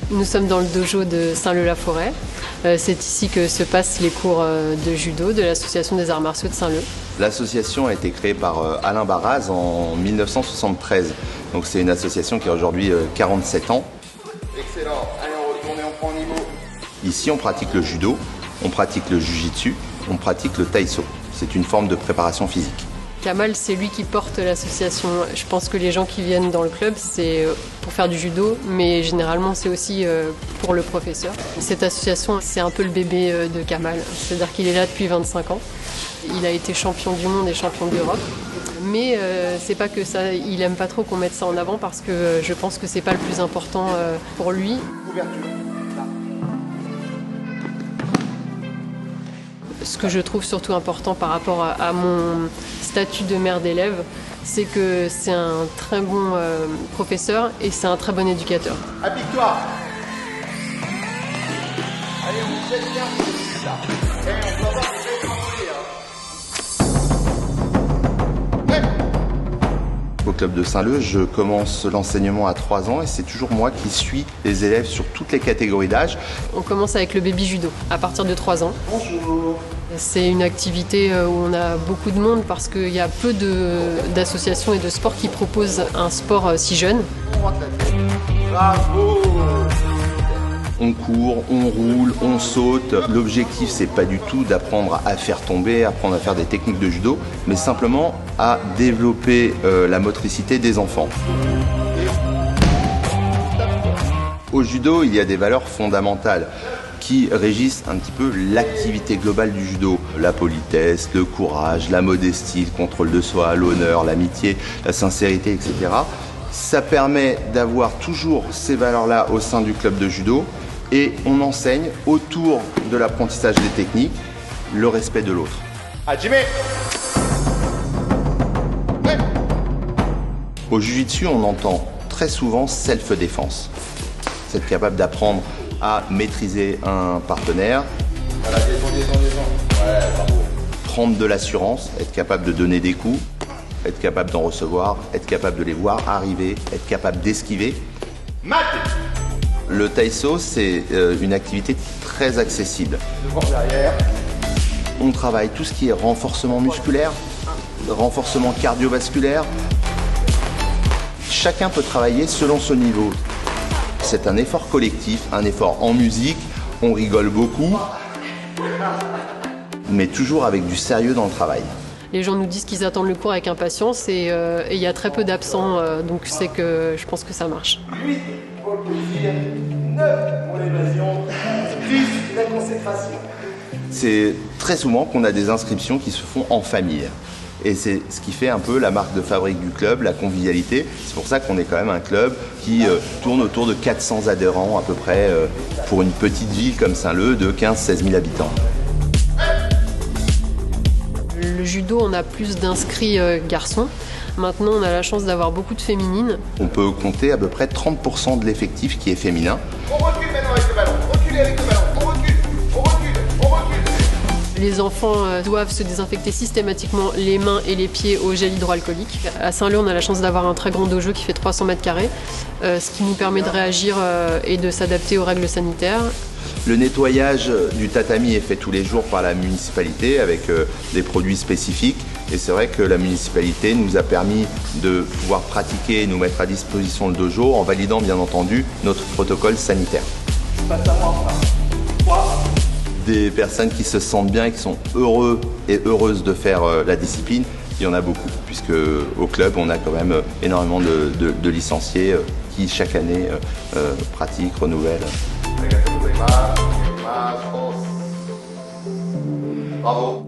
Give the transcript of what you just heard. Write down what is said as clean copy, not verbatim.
Nous sommes dans le dojo de Saint-Leu-la-Forêt. C'est ici que se passent les cours de judo de l'Association des arts martiaux de Saint-Leu. L'association a été créée par Alain Baraz en 1973. Donc c'est une association qui a aujourd'hui 47 ans. Excellent. Allez, on retourne et on prend niveau. Ici, on pratique le judo, on pratique le jiu-jitsu, on pratique le taïso. C'est une forme de préparation physique. Kamal, c'est lui qui porte l'association. Je pense que les gens qui viennent dans le club, c'est pour faire du judo, mais généralement, c'est aussi pour le professeur. Cette association, c'est un peu le bébé de Kamal. C'est-à-dire qu'il est là depuis 25 ans. Il a été champion du monde et champion d'Europe. Mais c'est pas que ça, il aime pas trop qu'on mette ça en avant parce que je pense que c'est pas le plus important pour lui. Ouverture. Ce que je trouve surtout important par rapport à mon statut de mère d'élève, c'est que c'est un très bon professeur et c'est un très bon éducateur. Applique-toi. Allez, on jette bien. Et on va voir si vous allez Au club de Saint-Leu, je commence l'enseignement à 3 ans et c'est toujours moi qui suis les élèves sur toutes les catégories d'âge. On commence avec le baby judo à partir de 3 ans. Bonjour. C'est une activité où on a beaucoup de monde parce qu'il y a peu d'associations et de sports qui proposent un sport si jeune. Bravo. On court, on roule, on saute. L'objectif, c'est pas du tout d'apprendre à faire tomber, apprendre à faire des techniques de judo, mais simplement à développer la motricité des enfants. Au judo, il y a des valeurs fondamentales qui régissent un petit peu l'activité globale du judo. La politesse, le courage, la modestie, le contrôle de soi, l'honneur, l'amitié, la sincérité, etc. Ça permet d'avoir toujours ces valeurs-là au sein du club de judo et on enseigne autour de l'apprentissage des techniques le respect de l'autre. Hajime. Ouais. Au jiu-jitsu, on entend très souvent self-défense. C'est être capable d'apprendre à maîtriser un partenaire, Voilà, descends. Ouais, bravo. prendre de l'assurance, être capable de donner des coups, être capable d'en recevoir, être capable de les voir arriver, être capable d'esquiver. Mat. Le taïso, c'est une activité très accessible. Devant, derrière. On travaille tout ce qui est renforcement musculaire, renforcement cardiovasculaire. Chacun peut travailler selon son niveau. C'est un effort collectif, un effort en musique, on rigole beaucoup, mais toujours avec du sérieux dans le travail. Les gens nous disent qu'ils attendent le cours avec impatience et il y a très peu d'absents, donc c'est que je pense que ça marche. 8 pour le plaisir, 9 pour l'évasion, 10 la consécration. C'est très souvent qu'on a des inscriptions qui se font en famille. Et c'est ce qui fait un peu la marque de fabrique du club, la convivialité. C'est pour ça qu'on est quand même un club qui tourne autour de 400 adhérents à peu près pour une petite ville comme Saint-Leu de 15-16 000 habitants. Le judo, on a plus d'inscrits garçons. Maintenant, on a la chance d'avoir beaucoup de féminines. On peut compter à peu près 30% de l'effectif qui est féminin. On recule maintenant avec le ballon, reculez avec le ballon, on recule. Les enfants doivent se désinfecter systématiquement les mains et les pieds au gel hydroalcoolique. À Saint-Leu, on a la chance d'avoir un très grand dojo qui fait 300 mètres carrés, ce qui nous permet de réagir et de s'adapter aux règles sanitaires. Le nettoyage du tatami est fait tous les jours par la municipalité avec des produits spécifiques. Et c'est vrai que la municipalité nous a permis de pouvoir pratiquer et nous mettre à disposition le dojo en validant bien entendu notre protocole sanitaire. Des personnes qui se sentent bien et qui sont heureux et heureuses de faire la discipline, il y en a beaucoup, puisque au club, on a quand même énormément de licenciés qui, chaque année, pratiquent, renouvellent. Bravo.